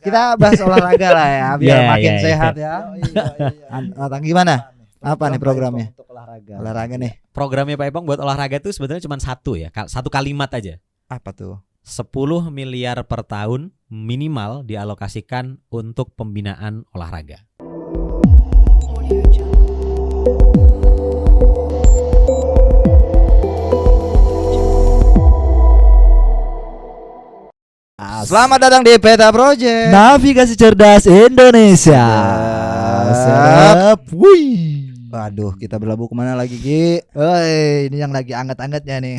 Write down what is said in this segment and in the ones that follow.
Kita bahas olahraga lah ya, biar makin sehat ya. Tang gimana? Apa nih programnya? Untuk olahraga. Olahraga nih. Programnya Pak Ipong buat olahraga itu sebetulnya cuma satu ya, satu kalimat aja. Apa tuh? 10 miliar per tahun minimal dialokasikan untuk pembinaan olahraga. Selamat datang di Peta Project. Navigasi cerdas Indonesia. Siap. Wih. Waduh, kita berlabuh kemana lagi, Gi? Woi, ini yang lagi anget-angetnya nih.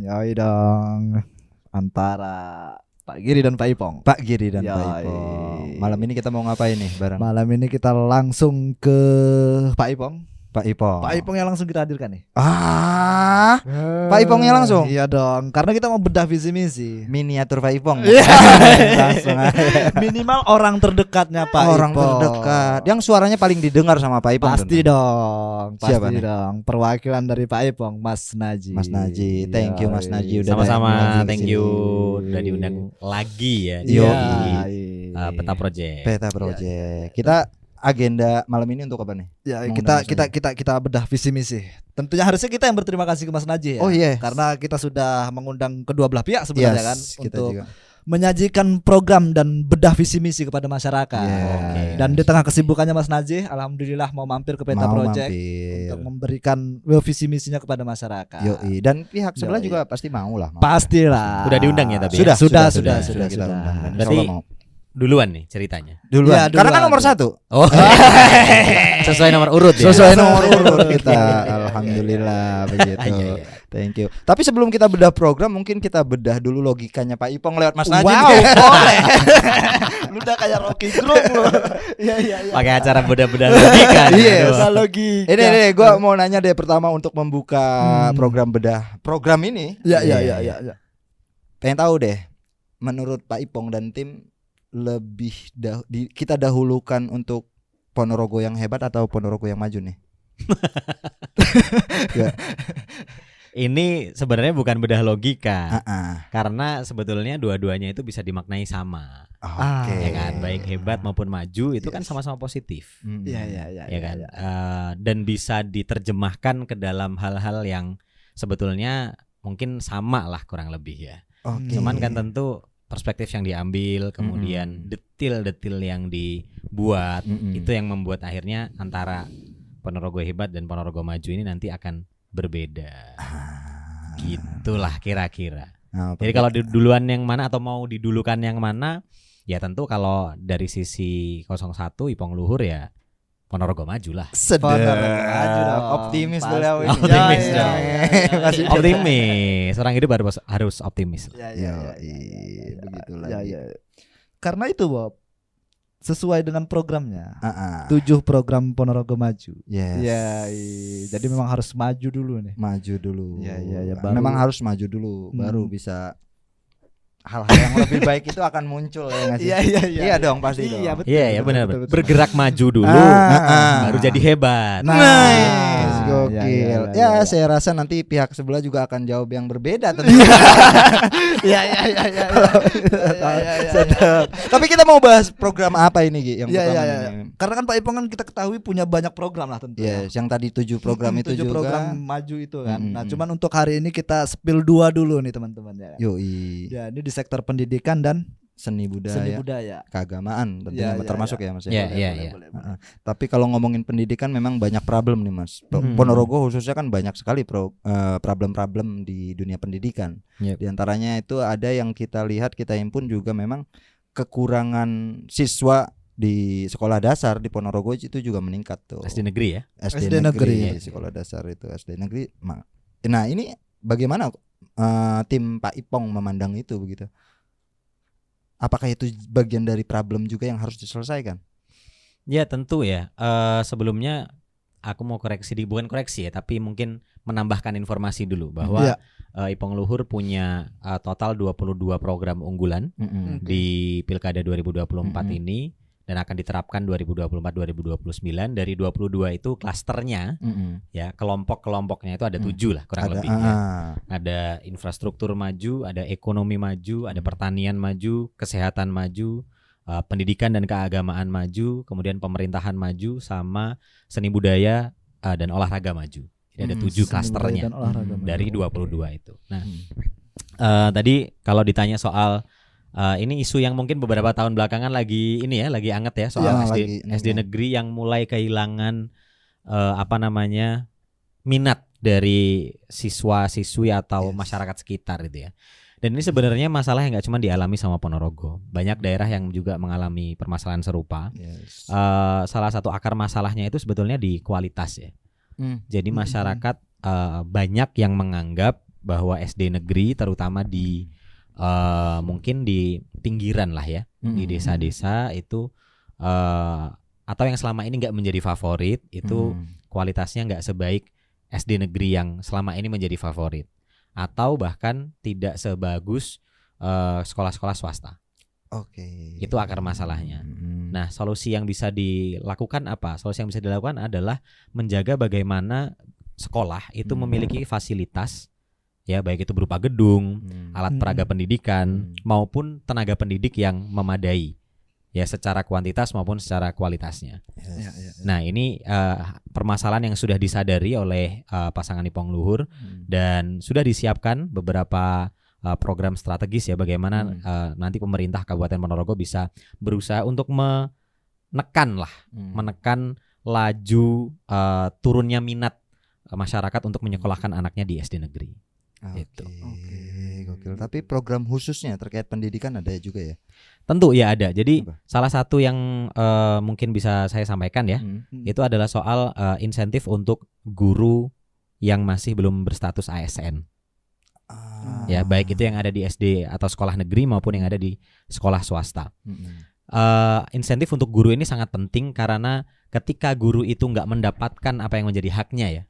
Yoi dong. Antara Pak Giri dan Pak Ipong. Pak Giri dan Pak Ipong. Malam ini kita mau ngapain nih bareng? Malam ini kita langsung ke Pak Ipong. Pak Ipong. Pak Ipong yang langsung kita hadirkan nih. Pak Ipongnya langsung? Iya dong, karena kita mau bedah visi misi. Miniatur Pak Ipong. Langsung aja. Minimal orang terdekatnya Pak Orang Ipong. terdekat. Yang suaranya paling didengar sama Pak Ipong. Pasti dong. Siapa Pasti nih? dong. Perwakilan dari Pak Ipong, Mas Naji. Mas Naji, thank you Mas Naji udah Sama-sama, datang thank kesini. you udah diundang lagi ya di Peta Project. Peta Project. Kita agenda malam ini untuk apa nih? Ya, Mengundang kita bedah visi misi. Tentunya harusnya kita yang berterima kasih ke Mas Naji ya. Oh iya. Karena kita sudah mengundang kedua belah pihak sebenarnya kan kita untuk juga. menyajikan program dan bedah visi misi kepada masyarakat. Yes. Dan di tengah kesibukannya Mas Naji, alhamdulillah mau mampir ke Peta Mau Project mampir. untuk memberikan visi misinya kepada masyarakat. Yoi. Dan pihak sebelah Yoi. juga pasti mau lah. Pastilah. Udah diundang ya tapi Sudah, Sudah. kita undang. Dan Berarti insya Allah mau. duluan nih ceritanya. Duluan. Ya, Karena kan duluan. nomor 1. Oh. Sesuai nomor urut ya. Sesuai nomor urut kita. Alhamdulillah begitu. Iya, iya. Thank you. Tapi sebelum kita bedah program, mungkin kita bedah dulu logikanya Pak Ipong lewat Mas Najib. Wow, boleh. Lu udah kayak Rocky Group lu. Iya. Pakai acara beda-beda logika. Iya, Aduh. Logika. Ini gue mau nanya deh pertama untuk membuka program bedah program ini. Ya. Pengen tahu deh, menurut Pak Ipong dan tim lebih kita dahulukan untuk Ponorogo yang hebat atau Ponorogo yang maju nih? Ya. Ini sebenarnya bukan bedah logika. Ah. Karena sebetulnya dua-duanya itu bisa dimaknai sama. Oke. Ya kan, baik hebat maupun maju itu kan sama-sama positif. Iya. Ya kan. Dan bisa diterjemahkan ke dalam hal-hal yang sebetulnya mungkin sama lah kurang lebih ya. Oke. Cuman kan tentu perspektif yang diambil, kemudian detil-detil yang dibuat, itu yang membuat akhirnya antara Ponorogo hebat dan Ponorogo maju ini nanti akan berbeda. Gitulah kira-kira. Nah, Jadi kalau duluan yang mana atau mau didulukan yang mana, ya tentu kalau dari sisi 01 Ipong Luhur ya Ponorogo maju lah. Optimis Pasti. beliau ini. Optimis Ya, dong. ya. Masih Optimis. Orang hidup harus optimis. Ya. Begitulah. Ya. Karena itu Bob, sesuai dengan programnya. 7 7 program Ponorogo maju. Yes. Ya, jadi memang harus maju dulu nih. Maju dulu. Ya, baru- Memang harus maju dulu baru bisa hal-hal yang lebih baik itu akan muncul ya nggak sih? Iya dong pasti dong. Betul. Iya benar. betul. Bergerak maju dulu, baru jadi hebat. Nice, gokil. Ya. Saya rasa nanti pihak sebelah juga akan jawab yang berbeda tentu. Ya. Sedap. Tapi kita mau bahas program apa ini Gi? Yang pertama Ya. ini? Karena kan Pak Ipong kan kita ketahui punya banyak program lah tentu. Yes, yang tadi 7 program itu 7 juga. program maju itu kan. Nah, Mm-mm. cuman untuk hari ini kita spill 2 dulu nih teman-teman ya. Yoi. Ya, ini di sektor pendidikan dan Seni budaya, seni budaya. keagamaan tentunya Ya, termasuk ya Mas. Ya, ya. Boleh. Tapi kalau ngomongin pendidikan memang banyak problem nih Mas. Ponorogo khususnya kan banyak sekali problem-problem di dunia pendidikan. Yep. Di antaranya itu ada yang kita lihat, kita himpun juga memang kekurangan siswa di sekolah dasar di Ponorogo itu juga meningkat tuh. SD negeri ya. SD negeri, sekolah dasar itu SD negeri. Nah, ini bagaimana tim Pak Ipong memandang itu begitu? Apakah itu bagian dari problem juga yang harus diselesaikan? Ya tentu ya. Sebelumnya aku mau bukan koreksi ya, tapi mungkin menambahkan informasi dulu bahwa Ipong Luhur punya total 22 program unggulan di Pilkada 2024 ini dan akan diterapkan 2024-2029. Dari 22 itu klasternya ya, kelompok-kelompoknya itu ada 7 lah kurang lebih ya. Ada infrastruktur maju, ada ekonomi maju, ada pertanian maju, kesehatan maju, pendidikan dan keagamaan maju, kemudian pemerintahan maju, sama seni budaya dan olahraga maju. Jadi ada 7 klasternya dari 22 itu. Nah, tadi kalau ditanya soal ini isu yang mungkin beberapa tahun belakangan lagi ini ya, lagi anget ya soal SD negeri yang mulai kehilangan minat dari siswa-siswi atau masyarakat sekitar gitu ya. Dan ini sebenarnya masalah yang nggak cuma dialami sama Ponorogo, banyak daerah yang juga mengalami permasalahan serupa. Salah satu akar masalahnya itu sebetulnya di kualitas ya. Jadi masyarakat banyak yang menganggap bahwa SD negeri terutama di mungkin di pinggiran lah ya, di desa-desa itu atau yang selama ini nggak menjadi favorit itu kualitasnya nggak sebaik SD negeri yang selama ini menjadi favorit. Atau bahkan tidak sebagus sekolah-sekolah swasta. Itu akar masalahnya. Nah, solusi yang bisa dilakukan apa? Solusi yang bisa dilakukan adalah menjaga bagaimana sekolah itu memiliki fasilitas, ya baik itu berupa gedung, alat peraga pendidikan, maupun tenaga pendidik yang memadai, ya secara kuantitas maupun secara kualitasnya. Nah, ini permasalahan yang sudah disadari oleh pasangan Ipong Luhur dan sudah disiapkan beberapa program strategis ya bagaimana nanti pemerintah Kabupaten Ponorogo bisa berusaha untuk menekan laju turunnya minat masyarakat untuk menyekolahkan anaknya di SD negeri. Gokil. Tapi program khususnya terkait pendidikan ada juga ya? Tentu ya ada. Jadi salah satu yang mungkin bisa saya sampaikan ya, itu adalah soal insentif untuk guru yang masih belum berstatus ASN. Ya baik itu yang ada di SD atau sekolah negeri maupun yang ada di sekolah swasta. Insentif untuk guru ini sangat penting karena ketika guru itu nggak mendapatkan apa yang menjadi haknya ya,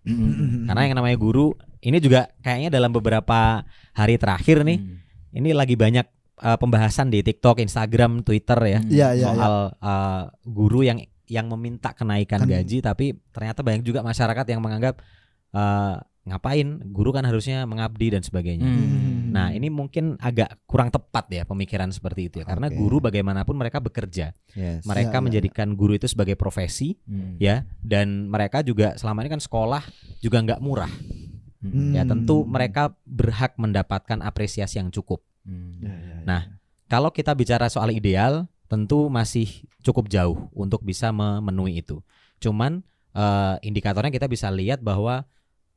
karena yang namanya guru ini juga kayaknya dalam beberapa hari terakhir nih, ini lagi banyak pembahasan di TikTok, Instagram, Twitter ya, soal guru yang meminta kenaikan gaji, tapi ternyata banyak juga masyarakat yang menganggap ngapain guru kan harusnya mengabdi dan sebagainya. Nah ini mungkin agak kurang tepat ya pemikiran seperti itu ya, karena guru bagaimanapun mereka bekerja, mereka menjadikan guru itu sebagai profesi ya, dan mereka juga selama ini kan sekolah juga nggak murah. Ya tentu mereka berhak mendapatkan apresiasi yang cukup. Nah kalau kita bicara soal ideal, tentu masih cukup jauh untuk bisa memenuhi itu. Cuman indikatornya kita bisa lihat bahwa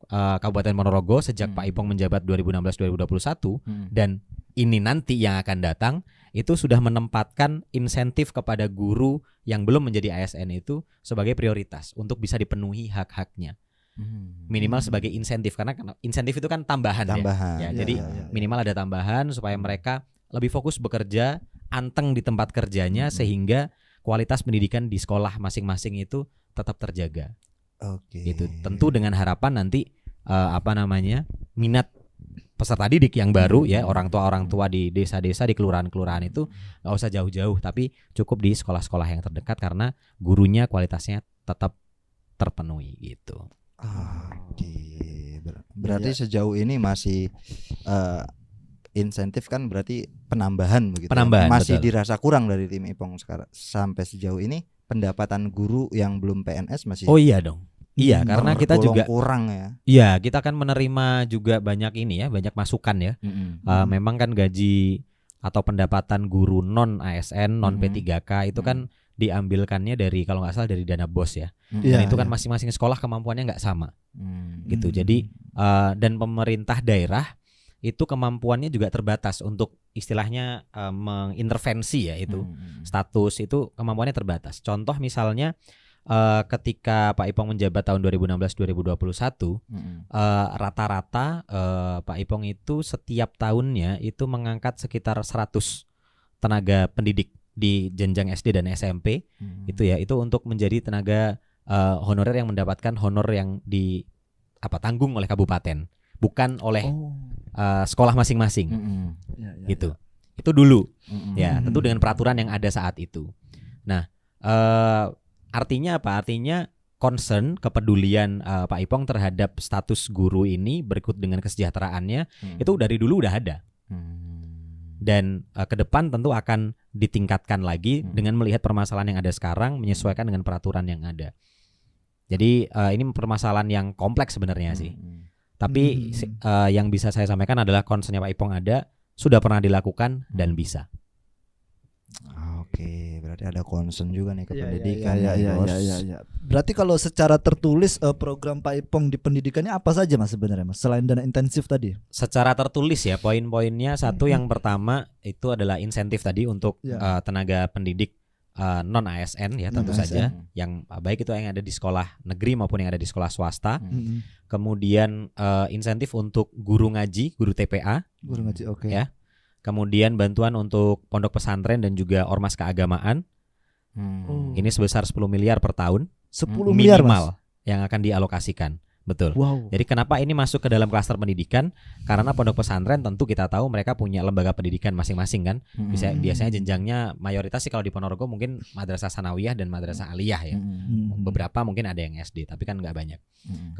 Kabupaten Ponorogo sejak Pak Ipong menjabat 2016-2021 dan ini nanti yang akan datang itu sudah menempatkan insentif kepada guru yang belum menjadi ASN itu sebagai prioritas untuk bisa dipenuhi hak-haknya. Minimal sebagai insentif, karena insentif itu kan tambahan. Ya. Jadi minimal ada tambahan supaya mereka lebih fokus bekerja, anteng di tempat kerjanya sehingga kualitas pendidikan di sekolah masing-masing itu tetap terjaga. Gitu. Tentu dengan harapan nanti minat peserta didik yang baru ya, orang tua di desa-desa, di kelurahan-kelurahan itu nggak usah jauh-jauh, tapi cukup di sekolah-sekolah yang terdekat karena gurunya kualitasnya tetap terpenuhi gitu. Berarti sejauh ini masih insentif kan berarti penambahan begitu. Masih betul. Dirasa kurang dari tim Ipong sekarang sampai sejauh ini. Pendapatan guru yang belum PNS masih. Oh iya dong. Iya, karena kita juga kurang ya. Iya, kita kan menerima juga banyak ini ya, banyak masukan ya. Memang kan gaji atau pendapatan guru non ASN, non P3K itu kan diambilkannya dari kalau nggak salah dari dana BOS ya. Dan itu kan masing-masing sekolah kemampuannya nggak sama. Gitu. Jadi dan pemerintah daerah itu kemampuannya juga terbatas untuk istilahnya mengintervensi ya itu status itu kemampuannya terbatas. Contoh misalnya ketika Pak Ipong menjabat tahun 2016-2021 rata-rata Pak Ipong itu setiap tahunnya itu mengangkat sekitar 100 tenaga pendidik di jenjang SD dan SMP itu ya, itu untuk menjadi tenaga honorer yang mendapatkan honor yang tanggung oleh kabupaten, bukan oleh sekolah masing-masing. Gitu. Itu dulu. Ya, tentu dengan peraturan yang ada saat itu. Nah, artinya apa? Artinya concern, kepedulian Pak Ipong terhadap status guru ini berikut dengan kesejahteraannya itu dari dulu udah ada. Dan ke depan tentu akan ditingkatkan lagi dengan melihat permasalahan yang ada sekarang, menyesuaikan dengan peraturan yang ada. Jadi ini permasalahan yang kompleks sebenarnya sih. Tapi yang bisa saya sampaikan adalah concernnya Pak Ipong ada, sudah pernah dilakukan dan bisa. Oke, berarti ada concern juga nih ke Iya, pendidikan. iya. Berarti kalau secara tertulis program Pak Ipong di pendidikannya apa saja Mas sebenarnya Mas selain dana intensif tadi? Secara tertulis ya, poin-poinnya satu yang pertama itu adalah insentif tadi untuk tenaga pendidik non ASN ya tentu saja, yang baik itu yang ada di sekolah negeri maupun yang ada di sekolah swasta. Kemudian insentif untuk guru ngaji, guru TPA. Guru ngaji, oke. Ya. Kemudian bantuan untuk pondok pesantren dan juga ormas keagamaan. Ini sebesar 10 miliar per tahun. 10 miliar minimal Mas. yang akan dialokasikan. Betul. Wow. Jadi kenapa ini masuk ke dalam klaster pendidikan? Karena pondok pesantren tentu kita tahu mereka punya lembaga pendidikan masing-masing kan. Biasanya jenjangnya mayoritas sih kalau di Ponorogo mungkin madrasah sanawiyah dan madrasah aliyah ya. Beberapa mungkin ada yang SD, tapi kan nggak banyak.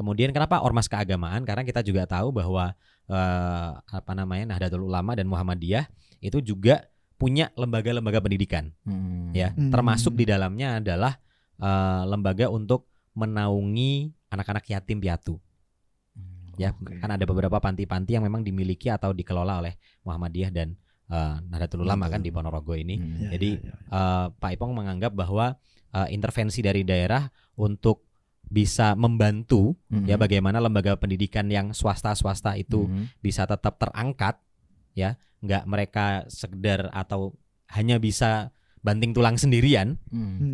Kemudian kenapa ormas keagamaan? Karena kita juga tahu bahwa Nahdlatul Ulama dan Muhammadiyah itu juga punya lembaga-lembaga pendidikan. Ya, termasuk di dalamnya adalah lembaga untuk menaungi anak-anak yatim piatu. Ya, kan ada beberapa panti-panti yang memang dimiliki atau dikelola oleh Muhammadiyah dan Nahdlatul Ulama kan di Ponorogo ini. Jadi Pak Ipong menganggap bahwa intervensi dari daerah untuk bisa membantu ya bagaimana lembaga pendidikan yang swasta itu bisa tetap terangkat ya, nggak mereka sekedar atau hanya bisa banting tulang sendirian.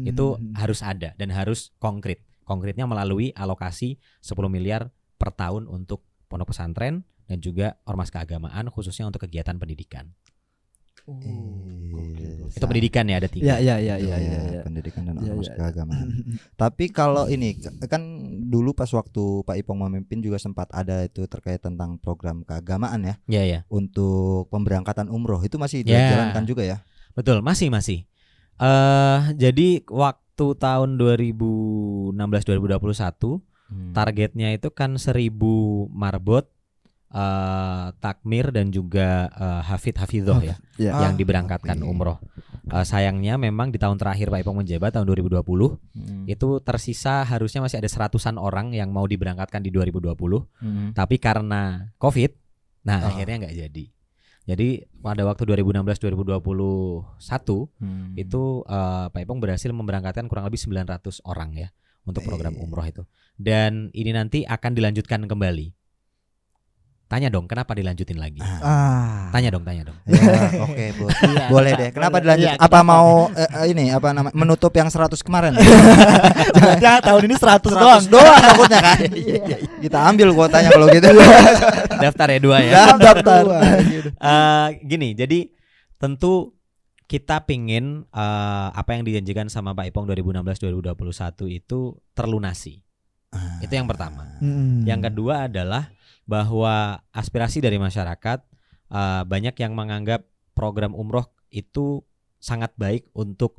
Itu harus ada dan harus konkret. Konkretnya melalui alokasi 10 miliar per tahun untuk pondok pesantren dan juga ormas keagamaan khususnya untuk kegiatan pendidikan. Itu pendidikan ya ada 3. Iya. Pendidikan dan ormas keagamaan. Tapi kalau ini kan dulu pas waktu Pak Ipong memimpin juga sempat ada itu terkait tentang program keagamaan ya. Iya. Untuk pemberangkatan umroh itu masih dijalankan juga ya. Betul, masih. Jadi waktu tahun 2016-2021 targetnya itu kan 1000 marbot, takmir dan juga hafidzoh ya yang diberangkatkan umroh. Sayangnya memang di tahun terakhir Pak Ipong menjabat tahun 2020 itu tersisa harusnya masih ada 100-an orang yang mau diberangkatkan di 2020. Tapi karena Covid, akhirnya nggak jadi. Jadi pada waktu 2016-2021 itu Pak Ipong berhasil memberangkatkan kurang lebih 900 orang ya untuk program umroh itu. Dan ini nanti akan dilanjutkan kembali. Tanya dong, kenapa dilanjutin lagi? Tanya dong. Ya, oke, boleh deh. Kenapa dilanjut? Apa mau menutup yang 100 kemarin? Ya, tahun ini 100 doang takutnya kan. Kita ambil kuotanya kalau gitu. Daftar ya 2 ya. Daftar. Gini, jadi tentu kita pingin apa yang dijanjikan sama Pak Ipong 2016-2021 itu terlunasi. Itu yang pertama. Yang kedua adalah bahwa aspirasi dari masyarakat banyak yang menganggap program umroh itu sangat baik untuk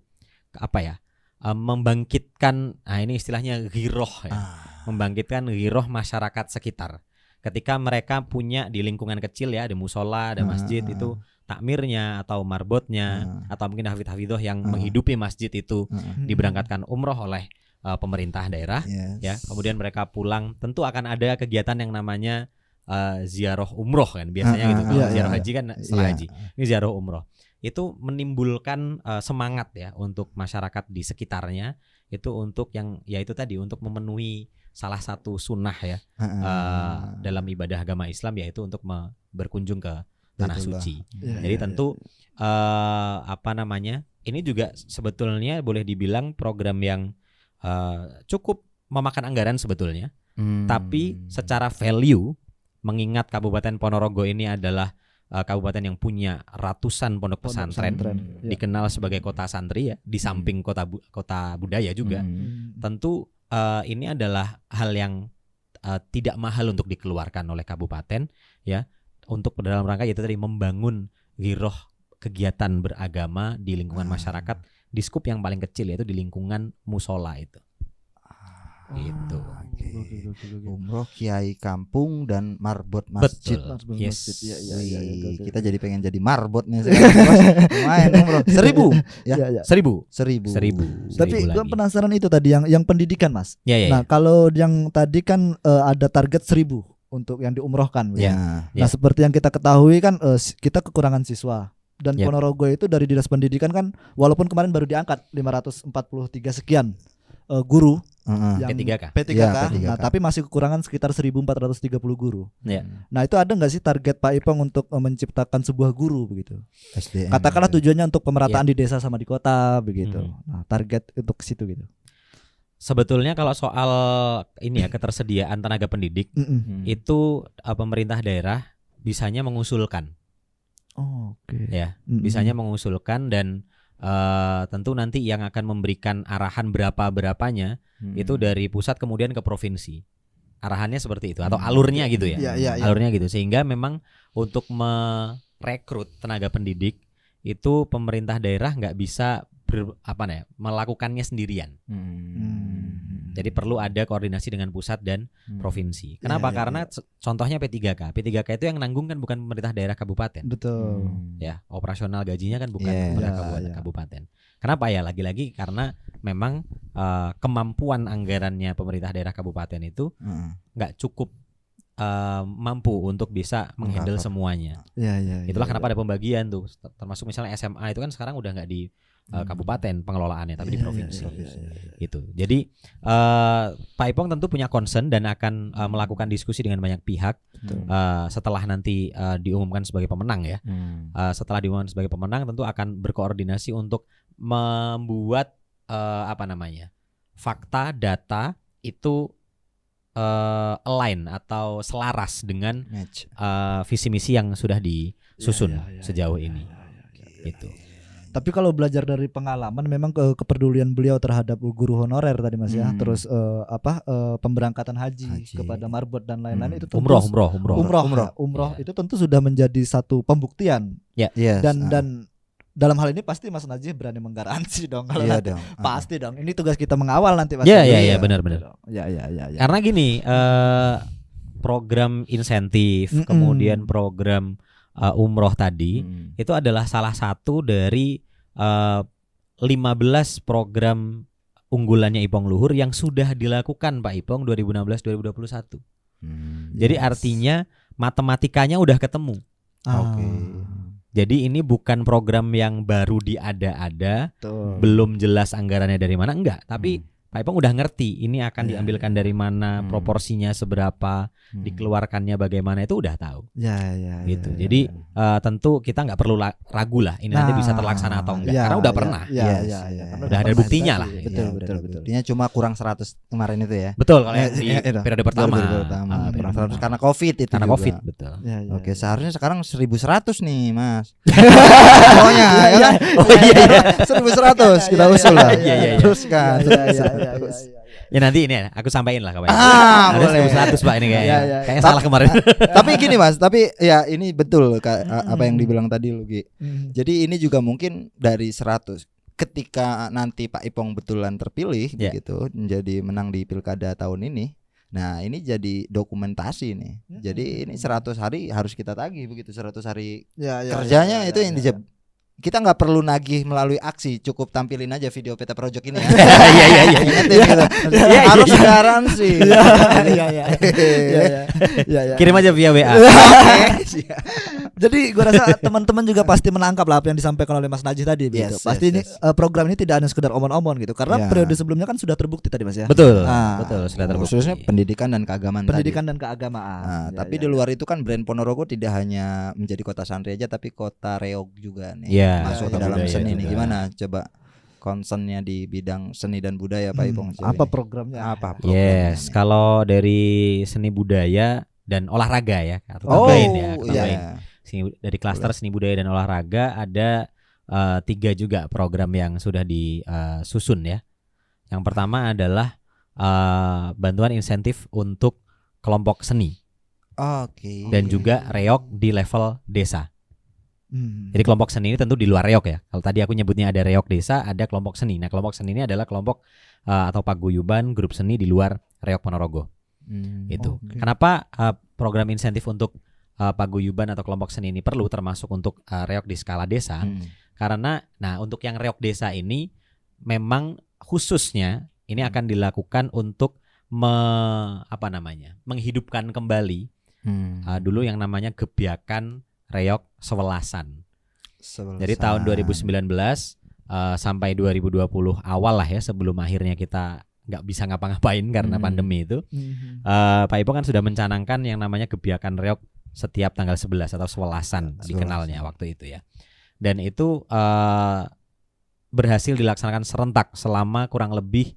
membangkitkan, ini istilahnya ghiroh ya, membangkitkan ghiroh masyarakat sekitar. Ketika mereka punya di lingkungan kecil ya, ada musola, ada masjid, itu takmirnya atau marbotnya atau mungkin hafidzoh yang menghidupi masjid itu diberangkatkan umroh oleh pemerintah daerah ya. Kemudian mereka pulang, tentu akan ada kegiatan yang namanya ziarah umroh kan biasanya gitu. Ziarah haji kan setelah haji. Ini ziarah umroh. Itu menimbulkan semangat ya untuk masyarakat di sekitarnya, itu untuk yang yaitu tadi untuk memenuhi salah satu sunnah ya dalam ibadah agama Islam, yaitu untuk berkunjung ke tanah suci. Jadi tentu ini juga sebetulnya boleh dibilang program yang cukup memakan anggaran sebetulnya. Tapi secara value, mengingat Kabupaten Ponorogo ini adalah kabupaten yang punya ratusan pondok pesantren, dikenal sebagai kota santri ya, di samping kota budaya juga. Tentu ini adalah hal yang tidak mahal untuk dikeluarkan oleh kabupaten ya, untuk dalam rangka yaitu tadi membangun ghiroh kegiatan beragama di lingkungan masyarakat di skup yang paling kecil, yaitu di lingkungan musola itu. Gitu. Umroh kiai kampung dan marbot masjid. Betul. Yes. Wih, kita jadi pengen jadi marbot nih sekarang. Lumayan umroh 1.000 ya. 1.000. 1.000. Tapi gue penasaran itu tadi yang pendidikan, Mas. Ya. Nah, kalau yang tadi kan ada target 1.000 untuk yang diumrohkan. Ya. Nah, seperti yang kita ketahui kan kita kekurangan siswa. Dan Yep. Ponorogo itu dari Dinas Pendidikan kan walaupun kemarin baru diangkat 543 sekian guru yang P3K. P3K, Ya, P3K. Nah, tapi masih kekurangan sekitar 1.430 guru. Ya. Nah, itu ada nggak sih target Pak Ipong untuk menciptakan sebuah guru begitu? SDM. Katakanlah tujuannya untuk pemerataan di desa sama di kota begitu. Nah, target untuk ke situ gitu. Sebetulnya kalau soal ini ya ketersediaan tenaga pendidik itu pemerintah daerah bisanya mengusulkan. Oh, oke. Ya, bisanya mengusulkan dan tentu nanti yang akan memberikan arahan berapanya itu dari pusat kemudian ke provinsi. Arahannya seperti itu atau alurnya gitu ya. Iya. Alurnya gitu sehingga memang untuk merekrut tenaga pendidik itu pemerintah daerah nggak bisa melakukannya sendirian. Jadi perlu ada koordinasi dengan pusat dan provinsi. Kenapa? Karena contohnya P3K. P3K itu yang nanggung kan bukan pemerintah daerah kabupaten. Betul. Ya, operasional gajinya kan bukan pemerintah kabupaten. Kenapa ya? Lagi-lagi karena memang kemampuan anggarannya pemerintah daerah kabupaten itu nggak cukup mampu untuk bisa menghandle semuanya. Itulah kenapa ada pembagian tuh. Termasuk misalnya SMA itu kan sekarang udah nggak di kabupaten pengelolaannya tapi di provinsi. Gitu. Jadi Pak Ipong tentu punya concern dan akan melakukan diskusi dengan banyak pihak setelah nanti diumumkan sebagai pemenang ya. Setelah diumumkan sebagai pemenang tentu akan berkoordinasi untuk membuat fakta data itu align atau selaras dengan visi misi yang sudah disusun sejauh ini. Gitu. Tapi kalau belajar dari pengalaman memang kepedulian beliau terhadap guru honorer tadi Mas ya. Terus pemberangkatan haji kepada marbot dan lain-lain itu tentu umroh itu tentu sudah menjadi satu pembuktian. Dan dalam hal ini pasti Mas Najih berani menggaransi dong kalau pasti dong. Ini tugas kita mengawal nanti pasti. Iya benar. Ya. Karena gini, program insentif kemudian program umroh tadi itu adalah salah satu dari 15 program unggulannya Ipong Luhur yang sudah dilakukan Pak Ipong 2016-2021. Jadi artinya matematikanya udah ketemu. Jadi ini bukan program yang baru diada-ada, belum jelas anggarannya dari mana, enggak. Tapi Pak Ipong udah ngerti ini akan diambilkan dari mana, proporsinya seberapa, dikeluarkannya bagaimana itu udah tahu. Gitu. Jadi tentu kita nggak perlu ragu lah ini nanti bisa terlaksana atau enggak karena udah pernah. Udah ada buktinya lah. Betul. Buktinya cuma kurang 100 kemarin itu ya. Betul kalau yang di periode pertama. Kurang 100 karena Covid itu. Karena juga. Covid, betul. Oke, seharusnya sekarang 1.100 nih, Mas. Pokoknya ya kan? 1.100 kita usul lah. Teruskan. Ya nanti ini ya, aku sampaikan lah kabarnya. Boleh. 100 Pak ini kayaknya salah kemarin. Tapi gini Mas, tapi ya ini betul apa yang dibilang tadi Lugi. Jadi ini juga mungkin dari 100 ketika nanti Pak Ipong betulan terpilih begitu menjadi menang di pilkada tahun ini. Nah, ini jadi dokumentasi nih. Jadi ini 100 hari harus kita tagih begitu, 100 hari kerjanya itu yang dijawab. Kita nggak perlu nagih melalui aksi, cukup tampilin aja video Peta Project ini ya. Iya. Harus garansi. Iya. Kirim aja via WA. Jadi gue rasa teman-teman juga pasti menangkap lah apa yang disampaikan oleh Mas Najih tadi. Pasti ini program ini tidak hanya sekedar omong-omong gitu. Karena periode sebelumnya kan sudah terbukti tadi Mas ya. Betul sudah terbukti. Khususnya pendidikan dan keagamaan. Dan keagamaan. Tapi di luar itu kan brand Ponorogo tidak hanya menjadi kota santri aja, tapi kota reog juga nih. Masuk dalam seni nih. Gimana coba concernnya di bidang seni dan budaya Pak Ipong? Apa programnya? Yes, kalau dari seni budaya dan olahraga ya, atau tambahin. Dari klaster seni budaya dan olahraga ada 3 juga program yang sudah disusun ya. Yang pertama adalah bantuan insentif untuk kelompok seni. Dan juga reog di level desa. Jadi kelompok seni ini tentu di luar reog ya. Kalau tadi aku nyebutnya ada reog desa, ada kelompok seni. Nah, kelompok seni ini adalah kelompok atau paguyuban grup seni di luar reog Ponorogo. Itu. Kenapa program insentif untuk paguyuban atau kelompok seni ini perlu, termasuk untuk reog di skala desa? Karena untuk yang reog desa ini memang khususnya ini akan dilakukan untuk menghidupkan kembali dulu yang namanya Gebyakan Reog Sewelasan. Jadi tahun 2019 sampai 2020 awal lah ya, sebelum akhirnya kita nggak bisa ngapa-ngapain karena pandemi itu, Pak Ipong kan sudah mencanangkan yang namanya Gebyakan Reog setiap tanggal 11 atau Sewelasan dikenalnya waktu itu ya. Dan itu berhasil dilaksanakan serentak selama kurang lebih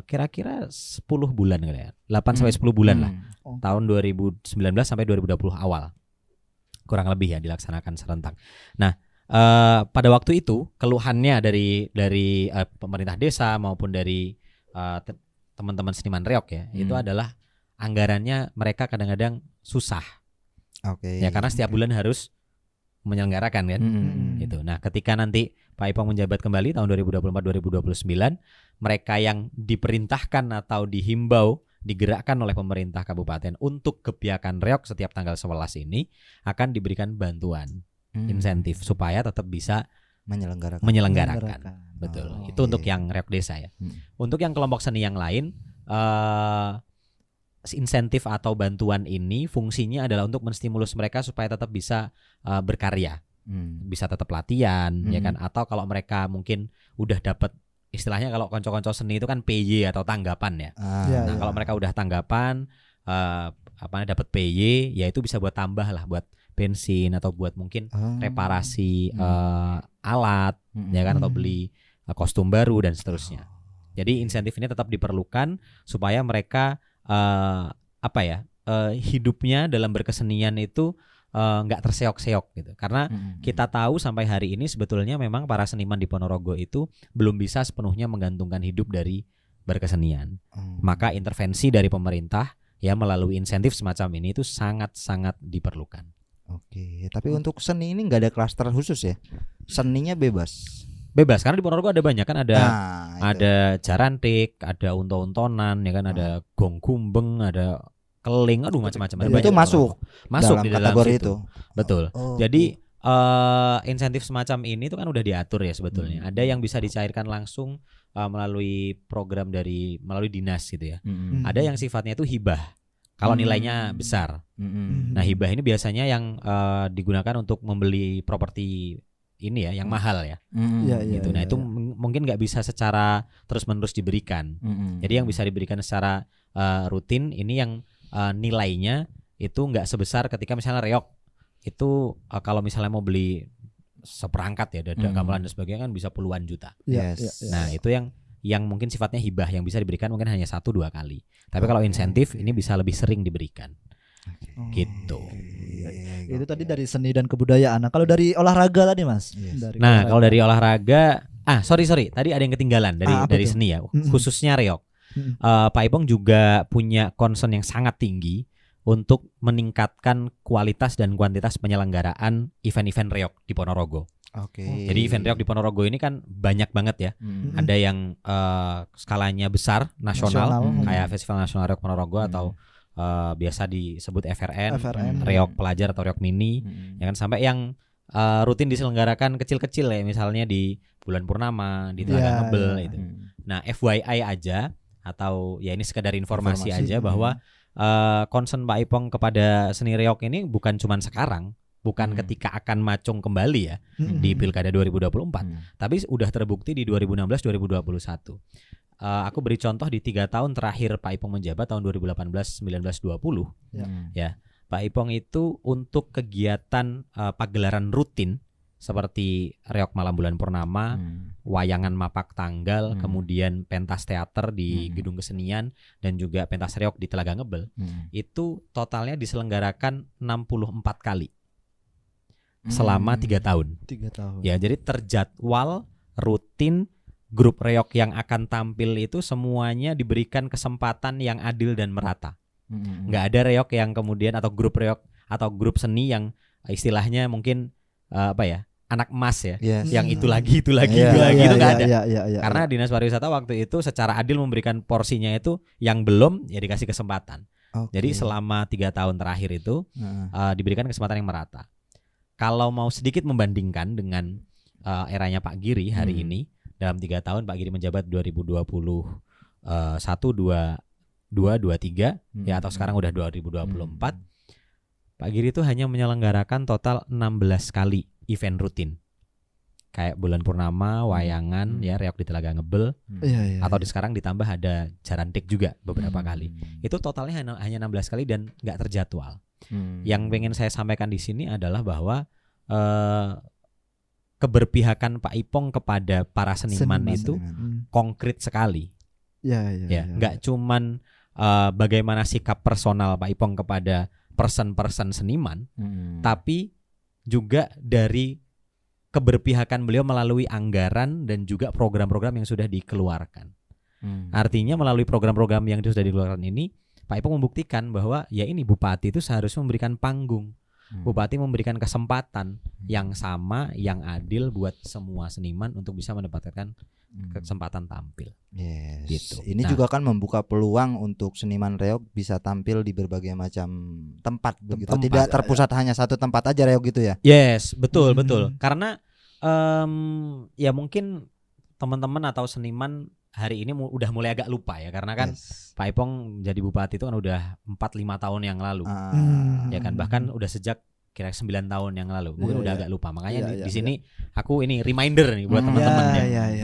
kira-kira 10 bulan kali ya. 8 sampai 10 bulan lah. Tahun 2019 sampai 2020 awal. Kurang lebih ya dilaksanakan serentak. Nah, pada waktu itu keluhannya dari pemerintah desa maupun dari teman-teman seniman reog ya, itu adalah anggarannya mereka kadang-kadang susah. Ya karena setiap bulan harus menyelenggarakan kan. Gitu. Nah, ketika nanti Pak Ipong menjabat kembali tahun 2024-2029, mereka yang diperintahkan atau dihimbau, digerakkan oleh pemerintah kabupaten untuk gebyakan reog setiap tanggal 11 ini akan diberikan bantuan insentif supaya tetap bisa menyelenggarakan. Betul. Itu untuk yang reog desa ya. Untuk yang kelompok seni yang lain, insentif atau bantuan ini fungsinya adalah untuk menstimulus mereka supaya tetap bisa berkarya, bisa tetap latihan, ya kan? Atau kalau mereka mungkin udah dapat, istilahnya kalau konco-konco seni itu kan PY atau tanggapan ya. Kalau mereka udah tanggapan, dapat PY, ya itu bisa buat tambah lah, buat bensin atau buat mungkin reparasi alat, ya kan? Atau beli kostum baru dan seterusnya. Jadi insentif ini tetap diperlukan supaya mereka hidupnya dalam berkesenian itu nggak terseok-seok gitu. Karena kita tahu sampai hari ini sebetulnya memang para seniman di Ponorogo itu belum bisa sepenuhnya menggantungkan hidup dari berkesenian. Maka intervensi dari pemerintah ya melalui insentif semacam ini itu sangat-sangat diperlukan. Oke, tapi untuk seni ini nggak ada klaster khusus ya? Seninya bebas. Bebas karena di Ponorogo ada banyak kan, ada jarantik, ada unta-untonan, ya kan, ada gong kumbeng, ada keling, macam-macam. Itu masuk di dalam kategori situ. Itu. Betul. Jadi insentif semacam ini itu kan udah diatur ya sebetulnya. Ada yang bisa dicairkan langsung melalui program melalui dinas gitu ya. Ada yang sifatnya itu hibah. Kalau nilainya besar. Nah, hibah ini biasanya yang digunakan untuk membeli properti ini ya, yang mahal ya. Gitu. Nah, itu mungkin nggak bisa secara terus-menerus diberikan. Jadi yang bisa diberikan secara rutin ini yang nilainya itu nggak sebesar ketika misalnya reog itu kalau misalnya mau beli seperangkat ya, dada, gamelan dan sebagainya kan bisa puluhan juta. Nah, itu yang mungkin sifatnya hibah yang bisa diberikan mungkin hanya 1-2 kali. Tapi kalau insentif ini bisa lebih sering diberikan. Gitu. Itu tadi dari seni dan kebudayaan. Nah, kalau dari olahraga tadi Mas. Kalau dari olahraga, sorry, tadi ada yang ketinggalan dari seni ya, khususnya reog. Pak Ipong juga punya concern yang sangat tinggi untuk meningkatkan kualitas dan kuantitas penyelenggaraan event-event reog di Ponorogo. Jadi event reog di Ponorogo ini kan banyak banget ya. Ada yang skalanya besar, nasional. Kayak Festival Nasional Reog Ponorogo atau biasa disebut FRN, reog pelajar atau reog mini, ya kan, sampai yang rutin diselenggarakan kecil-kecil ya, misalnya di bulan purnama, di Telaga Ngebel itu. Nah, FYI aja atau ya ini sekedar informasi aja bahwa concern Pak Ipong kepada seni reog ini bukan cuma sekarang, bukan ketika akan macung kembali ya di Pilkada 2024, tapi udah terbukti di 2016-2021. Aku beri contoh di 3 tahun terakhir Pak Ipong menjabat tahun 2018, 19, 20 ya. Pak Ipong itu untuk kegiatan pagelaran rutin seperti reog malam bulan purnama, wayangan mapak tanggal, kemudian pentas teater di gedung kesenian dan juga pentas reog di Telaga Ngebel, itu totalnya diselenggarakan 64 kali selama 3 tahun. 3 tahun. Ya, jadi terjadwal rutin. Grup reog yang akan tampil itu semuanya diberikan kesempatan yang adil dan merata. Nggak ada reog yang kemudian atau grup reog atau grup seni yang istilahnya mungkin anak emas ya, Yes. yang itu lagi itu nggak ada. Karena Dinas Pariwisata waktu itu secara adil memberikan porsinya itu, yang belum ya dikasih kesempatan. Jadi selama 3 tahun terakhir itu diberikan kesempatan yang merata. Kalau mau sedikit membandingkan dengan eranya Pak Giri hari ini, dalam 3 tahun Pak Giri menjabat 2021, 22, 23 ya, atau sekarang udah 2024. Pak Giri itu hanya menyelenggarakan total 16 kali event rutin. Kayak bulan purnama, wayangan, ya, reok di Telaga Ngebel, atau sekarang ditambah ada Jarantik juga beberapa kali. Itu totalnya hanya 16 kali dan nggak terjadwal. Yang pengen saya sampaikan di sini adalah bahwa keberpihakan Pak Ipong kepada para seniman itu konkret sekali. Nggak cuman bagaimana sikap personal Pak Ipong kepada person-person seniman, tapi juga dari keberpihakan beliau melalui anggaran dan juga program-program yang sudah dikeluarkan. Artinya melalui program-program yang sudah dikeluarkan ini, Pak Ipong membuktikan bahwa ya ini Bupati itu seharusnya memberikan panggung. Bupati memberikan kesempatan yang sama, yang adil buat semua seniman untuk bisa mendapatkan kesempatan tampil. Gitu. Ini juga kan membuka peluang untuk seniman reog bisa tampil di berbagai macam tempat begitu. Tidak terpusat hanya satu tempat aja reog gitu ya. Yes, betul. Karena ya mungkin teman-teman atau seniman hari ini udah mulai agak lupa ya, karena kan Pak Ipong jadi bupati itu kan udah 4-5 tahun yang lalu. Ya kan, bahkan udah sejak kira 9 tahun yang lalu. Mungkin udah agak lupa. Makanya di sini aku ini reminder nih buat teman-teman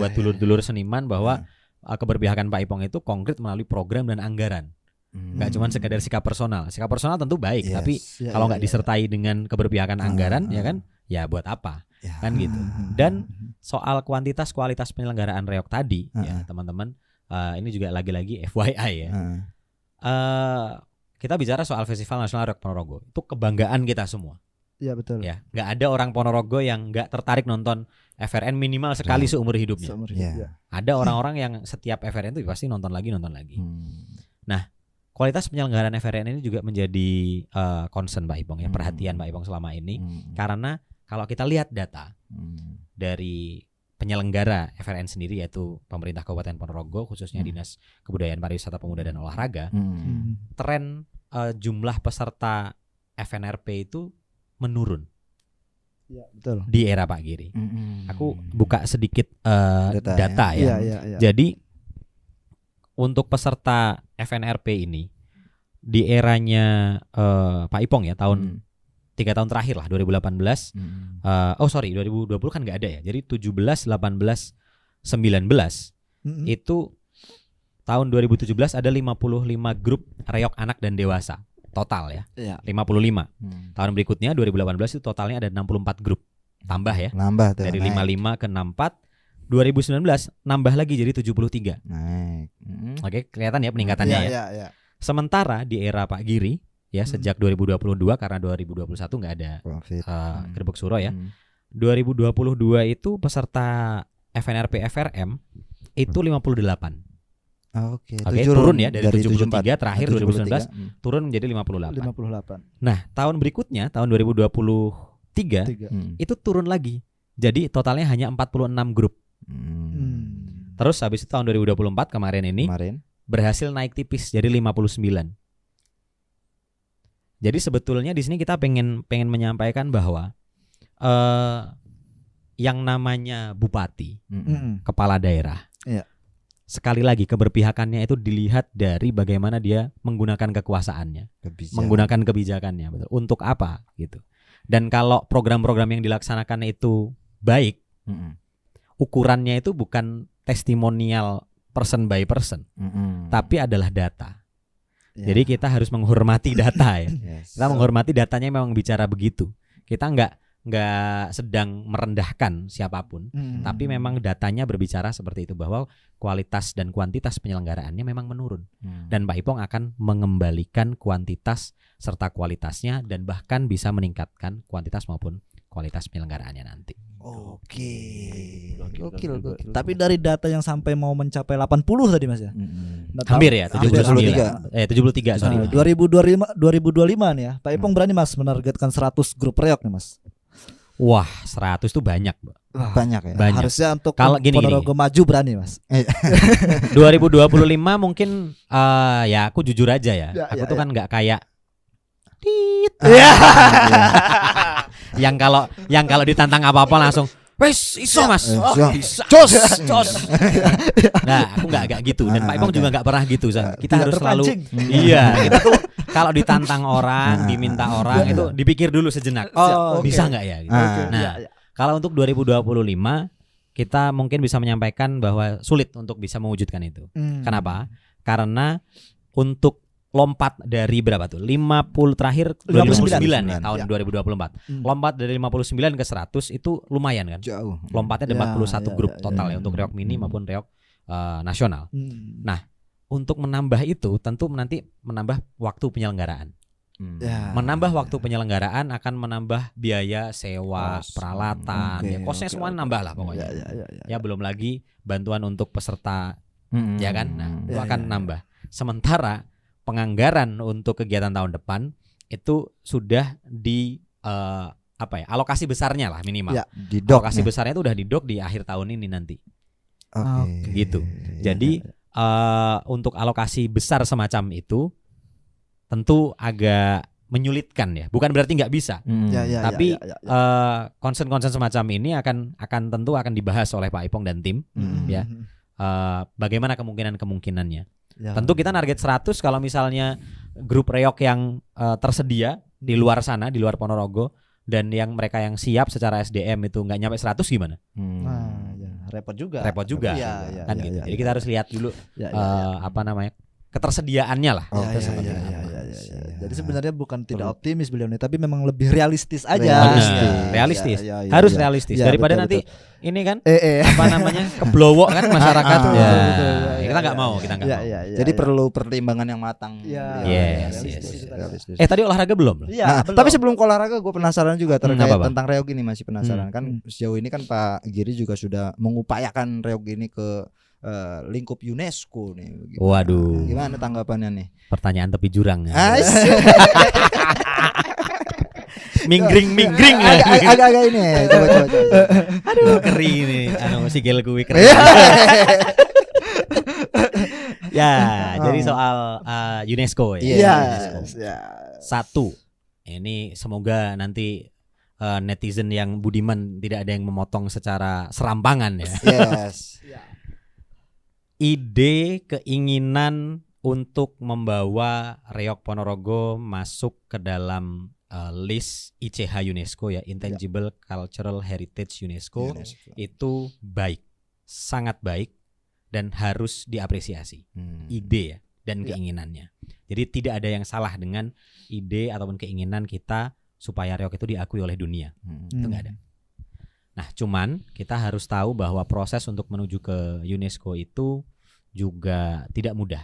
buat dulur-dulur seniman bahwa keberpihakan Pak Ipong itu konkret melalui program dan anggaran. Nggak cuma sekadar sikap personal. Sikap personal tentu baik, tapi kalau nggak disertai dengan keberpihakan anggaran, ya kan, ya buat apa? Kan gitu. Dan soal kuantitas kualitas penyelenggaraan reog tadi, ya teman-teman, ini juga lagi-lagi FYI ya. Kita bicara soal Festival Nasional Reog Ponorogo, itu kebanggaan kita semua. Iya betul. Ya, nggak ada orang Ponorogo yang nggak tertarik nonton FRN minimal sekali seumur hidupnya. Ada orang-orang yang setiap FRN itu pasti nonton lagi. Nah, kualitas penyelenggaraan FRN ini juga menjadi concern Pak Ipong ya, perhatian Pak Ipong selama ini, karena kalau kita lihat data dari penyelenggara FRN sendiri, yaitu pemerintah Kabupaten Ponorogo, khususnya Dinas Kebudayaan Pariwisata Pemuda dan Olahraga, tren jumlah peserta FNRP itu menurun. Ya, betul. Di era Pak Giri. Aku buka sedikit data ya. Jadi untuk peserta FNRP ini di eranya Pak Ipong ya, tahun 3 tahun terakhir lah, 2018 2020 kan nggak ada ya, jadi 17, 18, 19 itu tahun 2017 ada 55 grup reog anak dan dewasa total ya, 55. Tahun berikutnya 2018 itu totalnya ada 64 grup, tambah ya, nambah tuh, dari naik. 55 ke 64. 2019 nambah lagi jadi 73. Naik. Oke, kelihatan ya peningkatannya ya. Sementara di era Pak Giri ya, sejak 2022, karena 2021 nggak ada Gerbek Suro ya. 2022 itu peserta FNRP FRM itu 58. Oke, turun ya dari 73 terakhir 2019 turun menjadi 58. Nah, tahun berikutnya tahun 2023 itu turun lagi. Jadi totalnya hanya 46 grup. Terus habis itu tahun 2024 kemarin berhasil naik tipis jadi 59. Jadi sebetulnya di sini kita pengen menyampaikan bahwa yang namanya bupati, kepala daerah, sekali lagi keberpihakannya itu dilihat dari bagaimana dia menggunakan kekuasaannya, menggunakan kebijakannya, betul. Untuk apa gitu. Dan kalau program-program yang dilaksanakan itu baik, ukurannya itu bukan testimonial person by person, tapi adalah data. Jadi kita harus menghormati data ya. Kita menghormati datanya, memang bicara begitu. Kita nggak sedang merendahkan siapapun, tapi memang datanya berbicara seperti itu, bahwa kualitas dan kuantitas penyelenggaraannya memang menurun. Dan Pak Ipong akan mengembalikan kuantitas serta kualitasnya, dan bahkan bisa meningkatkan kuantitas maupun kualitas penyelenggaraannya nanti. Oke. Gokil. Tapi dari data yang sampai mau mencapai 80 tadi Mas ya. Hampir ya, 73 sorry. 2025 nih ya. Pak Ipong berani Mas menargetkan 100 grup reog nih Mas. Wah, 100 tuh banyak, banyak ya. Banyak. Harusnya untuk Kalau Ponorogo maju berani Mas. 2025 mungkin ya aku jujur aja ya. Aku tuh kan nggak kayak yang kalau ditantang apa-apa langsung wes iso Mas. Bisa. Jos. Nah, aku enggak gitu dan Pak Ipong juga enggak pernah gitu, San. Kita harus selalu kita tuh kalau ditantang orang, diminta orang itu dipikir dulu sejenak. Bisa enggak ya gitu. Nah, kalau untuk 2025 kita mungkin bisa menyampaikan bahwa sulit untuk bisa mewujudkan itu. Kenapa? Karena untuk lompat dari berapa tuh? 50 terakhir 59 nih tahun 2024. Lompat dari 59 ke 100 itu lumayan kan? Jauh. Lompatnya ada 41 grup total ya untuk reog mini maupun reog nasional. Nah, untuk menambah itu tentu nanti menambah waktu penyelenggaraan. Menambah waktu penyelenggaraan akan menambah biaya sewa, peralatan, kosnya semua nambah lah pokoknya. Ya belum lagi bantuan untuk peserta ya kan? Nah, itu akan nambah. Sementara penganggaran untuk kegiatan tahun depan itu sudah di alokasi besarnya lah minimal. Alokasi besarnya itu udah didok di akhir tahun ini nanti. Gitu. Jadi untuk alokasi besar semacam itu tentu agak menyulitkan ya. Bukan berarti nggak bisa. Tapi concern-concern semacam ini akan tentu akan dibahas oleh Pak Ipong dan tim ya. Bagaimana kemungkinannya? Tentu kita target 100 kalau misalnya grup reog yang tersedia di luar sana, di luar Ponorogo dan yang mereka yang siap secara SDM itu nggak nyampe 100 gimana? Repot juga. Kan gitu. Jadi kita harus lihat dulu ketersediaannya lah. Jadi sebenarnya bukan tidak optimis beliau ini, tapi memang lebih realistis aja. Realistis. Harus realistis. Daripada nanti ini kan keblowok kan masyarakat. Kita nggak mau, Jadi perlu pertimbangan yang matang. Realistis. Tadi olahraga belum? Tapi sebelum ke olahraga gue penasaran juga terkait tentang reog ini, masih penasaran kan sejauh ini kan Pak Giri juga sudah mengupayakan reog ini ke lingkup UNESCO nih. Waduh. Gimana tanggapannya nih? Pertanyaan tepi jurang. Minggring. Agak ini. Coba. Aduh, keri ini. Sigel gue keren. Jadi soal UNESCO ya. Satu. Ini semoga nanti netizen yang budiman tidak ada yang memotong secara serampangan ya. Ide keinginan untuk membawa reog Ponorogo masuk ke dalam list ICH UNESCO ya, Intangible Cultural Heritage UNESCO. Itu baik, sangat baik dan harus diapresiasi. Ide ya dan keinginannya. Jadi tidak ada yang salah dengan ide ataupun keinginan kita supaya reog itu diakui oleh dunia. Itu enggak ada. Nah, cuman kita harus tahu bahwa proses untuk menuju ke UNESCO itu juga tidak mudah.